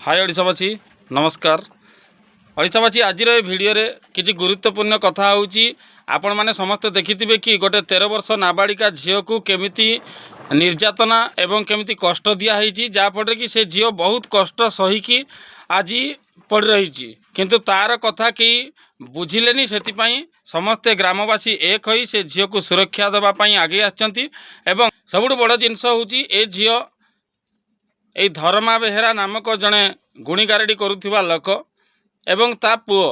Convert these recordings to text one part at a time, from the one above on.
हाय ओडिशावासी नमस्कार। ओडिशावासी आज भिडियो किसी गुरुत्वपूर्ण कथा होची आपण माने समस्त देखिथिबे कि गोटे 13 वर्ष नाबालिका झील को केमिति निर्यातना एवं केमिति कष्ट दिया होईची जाफल कि से झील बहुत कष्ट सहीकि आज पड़ रही किंतु तार कथा कि बुझिलेनी सेतिपाई समस्ते ग्रामवासी एक होई से झील को सुरक्षा देवाई आगे आछंती एवं सबुठ बड़ जिनस होची ए झील এই ଧର୍ମା ବେହେରା ନାମକ ଜଣେ ଗୁଣିଗାରେଡ଼ି କରୁଥିବା ଲୋକ ଏବଂ ତା ପୁଅ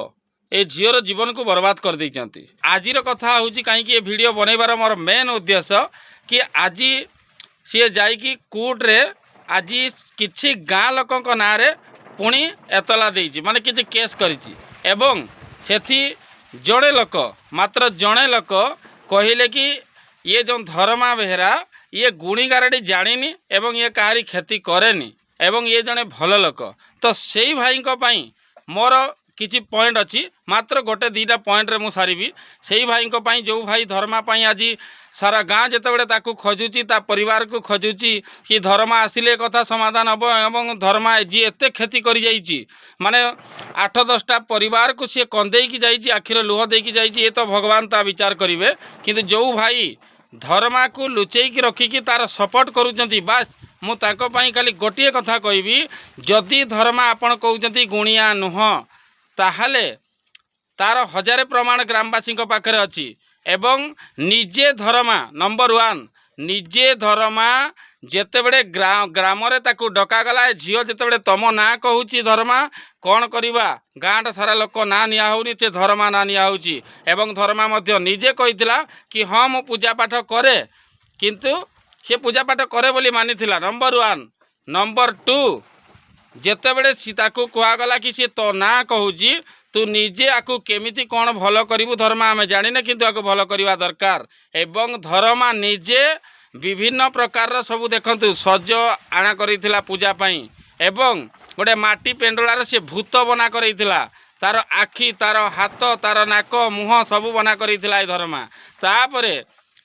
ଏ ଝିଅର ଜୀବନକୁ ବରବାଦ କରିଦେଇଛନ୍ତି। ଆଜିର କଥା ହେଉଛି କାହିଁକି ଏ ଭିଡ଼ିଓ ବନେଇବାର ମୋର ମେନ୍ ଉଦ୍ଦେଶ୍ୟ କି ଆଜି ସିଏ ଯାଇକି କୋର୍ଟରେ ଆଜି କିଛି ଗାଁ ଲୋକଙ୍କ ନାଁରେ ପୁଣି ଏତଲା ଦେଇଛି, ମାନେ କିଛି କେସ୍ କରିଛି ଏବଂ ସେଠି ଜଣେ ଲୋକ ମାତ୍ର ଜଣେ ଲୋକ କହିଲେ कि ये जो धर्मा बेहेरा ये गुणीगारेडी जानी एवं ये कहारी क्षति करेनी एवं ये जड़े भल लोक तो से भाई मोर किसी पॉइंट अच्छी मात्र गोटे दीटा पॉइंट रे मु सारी से भाई जो भाई धर्मा आज सारा गाँ जिते खोजुची ता परिवार को खोजुची कि धर्मा आसिले कथा समाधान हम एवं धर्मा जी एत क्षति कर माने 8-10टा परिवार को सी कंदे की जाइए आखिर लुह देकी जाइए ये तो भगवान ता विचार करेंगे किंतु जो भाई धर्मा को लुचेकी रखिकी तार सपोर्ट करुँच बास मुझे खाली गोटे कथा कहबी जदि धर्मा आपण कहते गुणिया नुह ताहले तार 1000 प्रमाण ग्रामवासी पाखे अच्छी एवं निजे धर्मा नंबर 1 निजे धर्मा जेते बड़े ग्राम रे ताकू डकागला झील जिते तम ना कहूँ धर्मा कौन करवा गाँटा सारा लोक ना निया होनी से धर्मा ना निया होची एवं धर्मा मध्य निजे कही कि हाँ मु पूजा पाठ करे किंतु से पूजा पाठ करे बोली मानिथिला नंबर 1 नंबर 2 जेते बड़े ताकू कहगला कि सी तो ना कहूँ तू निजे आकु केमिति कौन भल करू धर्मा आम जाने किंतु आकु भल करवा दरकार एवं धर्मा निजे विभिन्न प्रकार सबू देखंतु सज आना करिथिला पूजा पाई एवं गोटे माटी पेंडलार से भूत बना करिथिला तार आखि तार हाथ तार नाक मुह सबू बना करिथिला ए धर्मा तापरे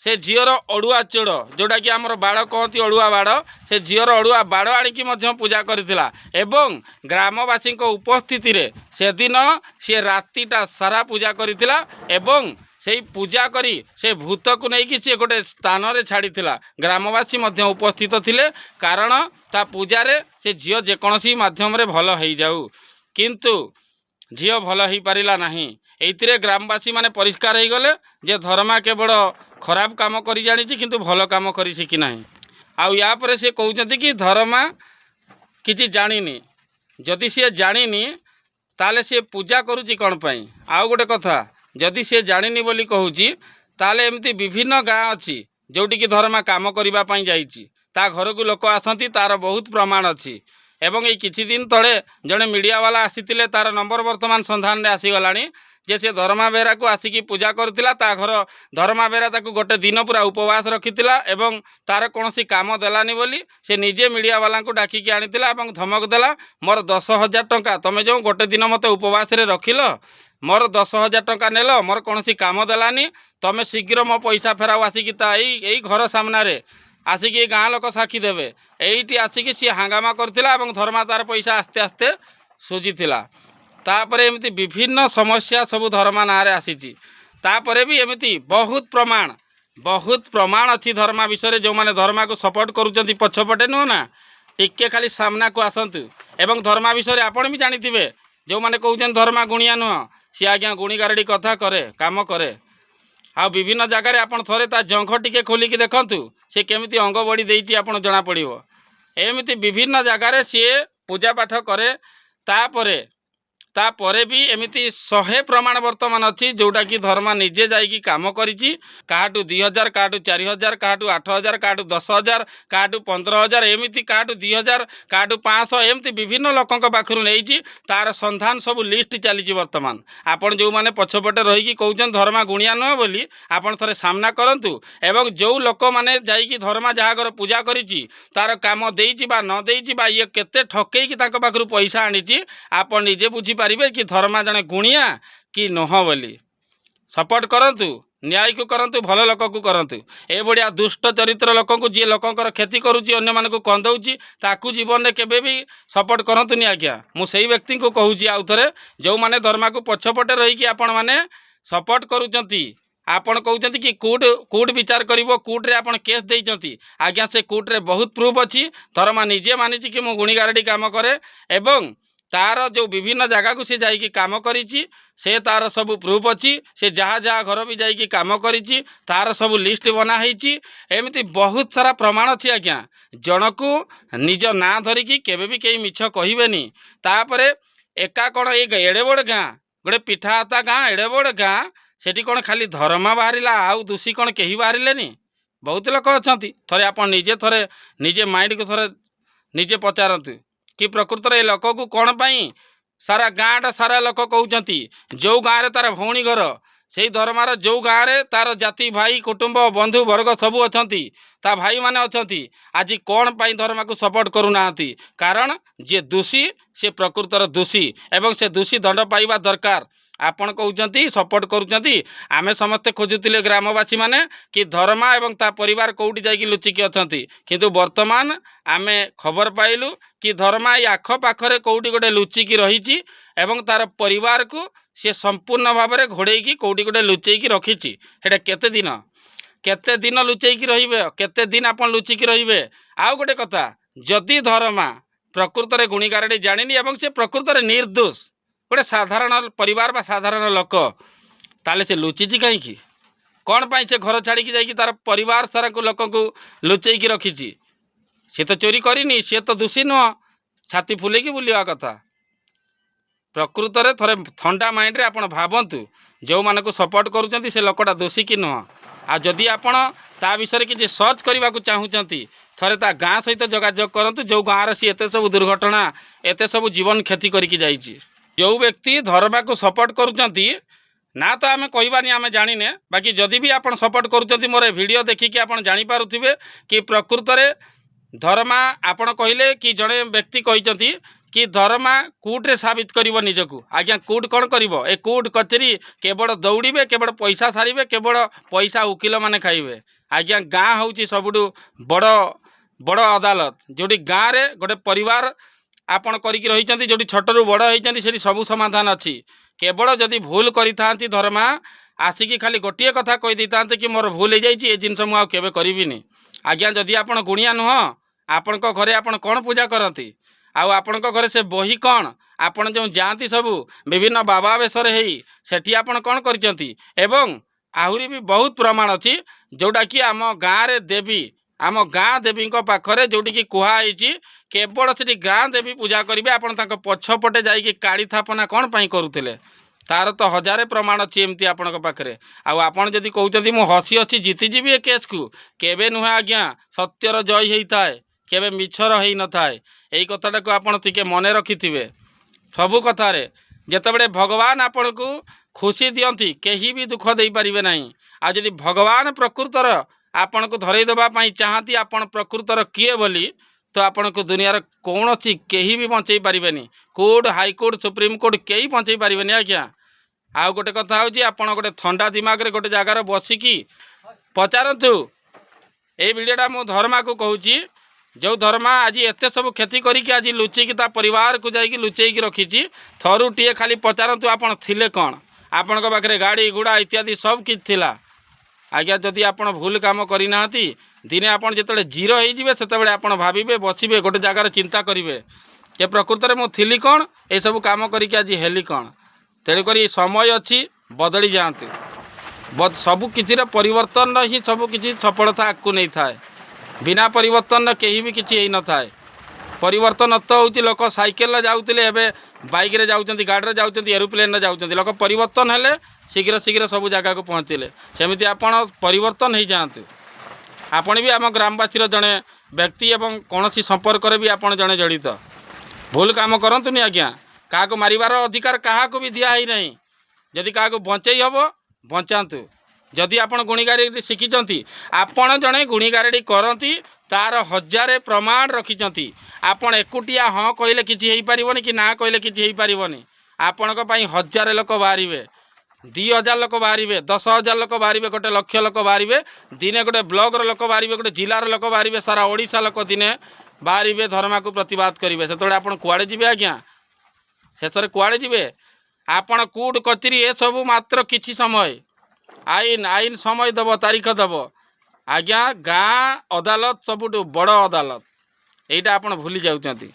से झीर अड़ुआ चोड़ जोटा कि आमर बाड़ कहती अड़ुआ बाड़ से झीर अड़ुआ बाड़ आनिकी पूजा करथिला एवं ग्रामवासी उपस्थिति रे से दिन सी रातिटा सारा पूजा करथिला एवं से पूजा करी से भूत को लेकिन सी गोटे स्थान रे छाड़ीथिला ग्रामवासी मध्य उपस्थित थिले कारण ता पूजा रे से झील जेकोसी माध्यम रे भल हो जाऊ किंतु झील भल हो पारिला नाही। एइतिरे ग्रामवासी माने परिष्कार हो गले जे धर्मा केवल खराब काम करी जानिछि किंतु भल काम करी शिखी नाही। आउ या परे से कहउछन्ति कि धर्मा किछि जानिनी जदि सी जानिनी ताले सी पूजा करूछि कोन पई। आउ गोटे कथा जदि सी जानिनी बोली कहूछि ताले एमती विभिन्न गाँ अच्छी जोटी कि धर्मा काम करिबा पई जाइछि ता घर को लोक आसंती तार बहुत प्रमाण अच्छी एवं ये किछि दिन तले जड़े मीडिया वाला आसीतिले तार नंबर वर्तमान संधान रे आसीगलानी जे से धर्मा बेहरा को आसिकी पूजा करथिला ता घर धर्मा बेहरा ताकू गोटे दिन पूरा उपवास रखिथिला एवं तार कोनोसी काम देलानी बोली से निजे मीडिया वाला को डाकिकी आनिथिला एवं धमक देला मोर 10,000 टंका तमे जो गोटे दिन मते उपवास रे रखिलो मोर 10,000 टंका नेल मोर कोनोसी काम देलानी तमे शीघ्र मो पैसा फेराओ आसिकी ता एई घर सामना रे आसिकी गाँ लोक साक्षी देवे एइटी आसिकी सी हंगामा करथिला एवं धर्मा तार पैसा आस्ते आस्ते सुझीथिला तापरे एमती विभिन्न समस्या सबू धर्मा ना रे आसीची तापरे भी एमती बहुत प्रमाण अच्छी धर्मा विषय जो माने धर्मा को सपोर्ट करूचंती पछपटे नुह ना टिके खाली सामना को आसंतु एवं धर्मा विषय आपण भी जानिथिबे जो माने कहउचन धर्मा गुणिया नुह सी आज्ञा गुणीगारेडी कथा करे काम करे आ विभिन्न जगार आपण थरे ता जंघ टिके खोलिकी देखंतु से केमिति अंग बड़ी देइची आपण जना पड़िबो एमिति विभिन्न जगार सी पूजा पाठ करे तापरे भी एमिति 100 प्रमाण वर्तमान अच्छी जोटा कि धर्मा निजे जाइकी काम करिछि काहाटू 2,000 काहाटू 4,000 काहाटू 8,000 काहाटू 10,000 काहाटू 15,000 एमिति काहाटू 2,000 काहाटू 500 एमिति विभिन्न लोकंक पाखरु नेइछि तार संधान सब लिस्ट चली वर्तमान आपण जो माने पछपटे रहीकी कहउछन धर्मा गुणिया न बोली आपण थरे सामना करंतु एवं जो लोक माने जाइकी धर्मा जहागर पूजा करिछि तार काम देइछि बा न देइछि बा ये केते ठकेइकी तांक पाखरु पैसा आनिछि आपण निजे बुझी पारिबे कि धर्मा जने गुणिया कि नह बोली सपोर्ट करंतु न्याय को करंतु भल लोक को करंतु ए बड़िया दुष्ट चरित्र लोक को जी लोकंकर क्षति करुच्ची अन्य मानक कंदौची ताकू जीवन में केबे भी सपोर्ट करंतुनी आज्ञा मु सेई व्यक्ति को कहूची आउ थरे जो माने धर्मा को पछपटे रही कि आपण माने सपोर्ट करूचंती आपण कहउचंती कि कोर्ट विचार करिवो कोर्ट रे आपण केस देइचंती आज्ञा से कोर्ट रे बहुत प्रूफ अछि धर्मा निजे मानिची कि मु गुणीगारेडी काम करे एवं तार जो विभिन्न जगह को सी जाइकी काम करिची से तार सब प्रूफ अच्छी से जहाँ जहाँ घर भी जाइकी काम करिची तार सब लिस्ट बना ହେଇଛି एमती बहुत सारा प्रमाण अच्छी आज्ञा जन को निज ना धरिकी केबे भी कहीं मिछ कहबेनी तापरे एका कौन ये एड़े बड़ गाँ गोटे पिठाता गाँ एड़े बड़ गाँ सेठी कौन खाली धर्मा बाहरिला आउ दूषी कौन कहीं बाहरिलेनी बहुत लोक अच्छा थरे आप निजे थरे निजे माइंड को थरे निजे पचारतु कि प्रकृत में लोक को कौन पाई सारा गाँटा सारा लोक कहते जो गाँव तार भौणी घर से धर्मार जो गाँव में तार जाति भाई कुटुंब बंधु वर्ग सबू अच्छा ता भाई माने अच्छा आज कौन पाई धर्म को सपोर्ट करूना कारण जे दोषी से प्रकृतर दोषी एवं से दोषी दंड पाइबा दरकार आपण कहते सपोर्ट करुँच आमे समस्ते खोजुले ग्रामवासी माने कि धर्मा एवं ता परिवार कौटी जाइकी लुचिकी अच्छा किंतु वर्तमान आमे खबर पाइलु कि धर्मा ये आखपाखरे कौटी गोटे लुचिकी रही एवं तार परिवार को सी संपूर्ण भाव में घोड़ेकी कौटी गोटे लुचेकी रखी केते दिन लुचेकी रहिबे केते दिन आपण लुचिकी रहिबे आउ गोटे कथा जदि धर्मा प्रकृत में गुणीगारेडी जानिनी एवं से प्रकृत में निर्दोष गोटे साधारण परिवार बा साधारण लोक ताले से लुचिची कहीं कौन पाई से घर छाड़ी जाइकी तार परिवार सारा को लोक को लुचेकी रखी सी तो चोरी करनी सी तो दोषी नुह छाती फुलेकी बुलवा कथा प्रकृत में थोड़े ठंडा माइंड रे आपण भावतु जो मान को सपोर्ट करुँच से लोकटा दोषी कि नुह आ जदि आपण ता विषय किसी सर्च करने को चाहूँगी थरे ता गाँ सहित जोगाजोग करंतु जो गाँव सी एत सब दुर्घटना एत सब जीवन क्षति करके जाइए जो व्यक्ति धर्मा को सपोर्ट करुँच ना तो आम कहबानी आम जाने बाकी जदि भी आप सपोर्ट करुँच मोर वीडियो देखिकी आप जानीपारे कि प्रकृत में धर्मा आपण कहले कि जड़े व्यक्ति कहते कि धर्मा कोर्टे साबित कर निजक आज्ञा कोर्ट कौन कर ए कोर्ट कचेरी केवल दौड़े केवल पैसा सारे केवल पैसा वकिल मैंने खाइबे आज्ञा गाँ हूँ सबुठु बड़ बड़ अदालत जोटी गाँव में गोटे परिवार आपण करिकी रही जो छोटू बड़ होती से सबू समाधान अच्छी केवल जदि भूल करी धर्मा आसिकी खाली गोटे कथा कहीदे था कि मोर भूल हो जाए जिनस मुझे करी आज्ञा जदि आप गुणिया नुह आपण घरे आपण कौन पूजा करती आपण घरे से बही कौन आपण जो जाती सबू विभिन्न बाबा बेसर सेठी आपण कौन करचंती एवं आहुरी भी बहुत प्रमाण अच्छी जोटा कि आम गाँव रे देवी आम गाँ देवी पाखरे जोटी की कहुई केवल से गाँ देवी पूजा करेंगे आपण पछपटे जाइए काड़ी थापना कौन पाई करुले तार तो हजारे प्रमाण अच्छी एमती आपण पाखे आपड़ जदि कहते मु हसी हसी जीतीजी ए केस को केबे नुहे आज्ञा सत्यर जय होता है केबे मिछर हो न था यही कथाटा को आपण टिके मन रखिथिबे सबु कथारे जेतेबेले भगवान आपण को खुशी दियंती केही भी दुख दे पारिबे नाही आ जदि भगवान प्रकृतर आपण को धरई देबा पई चाहती आपण प्रकृतर किए बोली तो आपण को दुनियार कौन केही भी बंचई पारिबेनी कोर्ट हाईकोर्ट सुप्रीम कोर्ट केही बंचई पारिबेनी आज्ञा आउ गोटे कथा होची आपण गोटे ठंडा दिमाग रे गोटे जगार बसिकी पचारतु ए वीडियोटा मु धर्मा को कहूची जो धर्मा आज एत सब क्षति करिकी आज लुचेकी ता परिवार को जाइकी लुचेकी रखी थरुटीए खाली पचारतु आपण थिले कौन आपण पाखे गाड़ी घोड़ा इत्यादि सब किछ थिला आज्ञा जदि आप भूल काम करना दिने आपड़ जो जीरो होते आपड़ भावे बसबे गोटे जगार चिंता करेंगे ये प्रकृत में मुझी कौन ये सब कम करके आज हेली कौन तेणुक समय अच्छी बदली जातु सबु किसी परिवर्तन ही सब किसी सफलता आगू नहीं थाए बिना परिवर्तन कहीं भी किसी न थाए परिवर्तन तो हूँ लोक साइकेल जाऊे एवं बाइक रे जाऊँच गाड़ी जाऊँच एरोप्लेन जाऊँच लोक परिवर्तन हेले शीघ्र शीघ्र सब जगह को पहुँचले सेमती आपण परिवर्तन हो जातु आपण भी आम ग्रामवासी जड़े व्यक्ति एवं कौन संपर्क भी आपण जड़े जड़ित भूल काम करतुनि आज्ञा क्या मारिबार अधिकार क्या भी दिखाई ना जदि क्या बंचई हम बचातु जदि आपण गुणीगारेडी शिखिंट आपण जड़े गुणीगारेडी करती तार हजारे प्रमाण रखिंट आपण एकुटिया हाँ कहले किसी हो पारिबनी कि ना कहले किसी हो पारिबनी आपण हजारे लोक बाहर 2000 लोक बाहर 10,000 लोक बाहर 1 लाख लोक बाहर दिने गोटे ब्लॉक लोक बाहर गोटे जिलार लोक बाहर सारा ओडिशा लोक दिने बाहर धर्मा को प्रतिवाद करेंगे से आप कुआड़े जी आज्ञा शेष कुआड़े जी आपण कूट कचेरी ए सब मात्र किछि समय आईन आईन समय दब तारीख दब आज्ञा गाँ अदालत सबुठ बड़ अदालत यहीटा आप भूली जाउछंती।